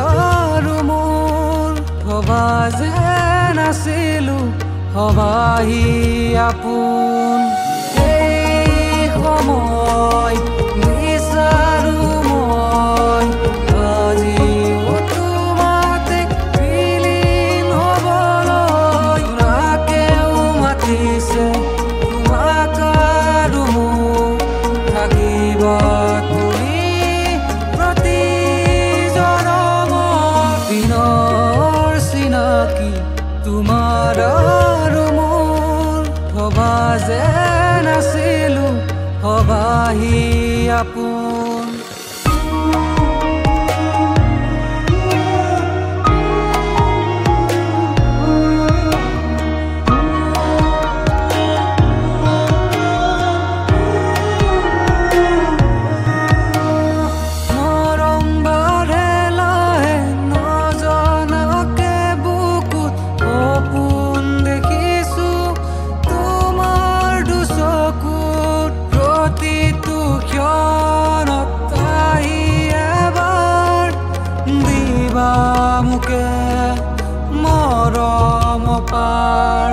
আৰু মোৰ ভবা যে নাছিলো হবাহি আপোন এই সময় বিচাৰো মই আজিও তোমাতে বিলীন হবলৈ নাকেও মাতিছে তোমাক আৰু মোক থাকিব তুমি প্ৰতি জনমৰ দিনৰ চিনাকি তোমাৰ আৰু মোৰ ভবা যে নাছিলো হবাহি আপোন মুকে মৰম পাৰ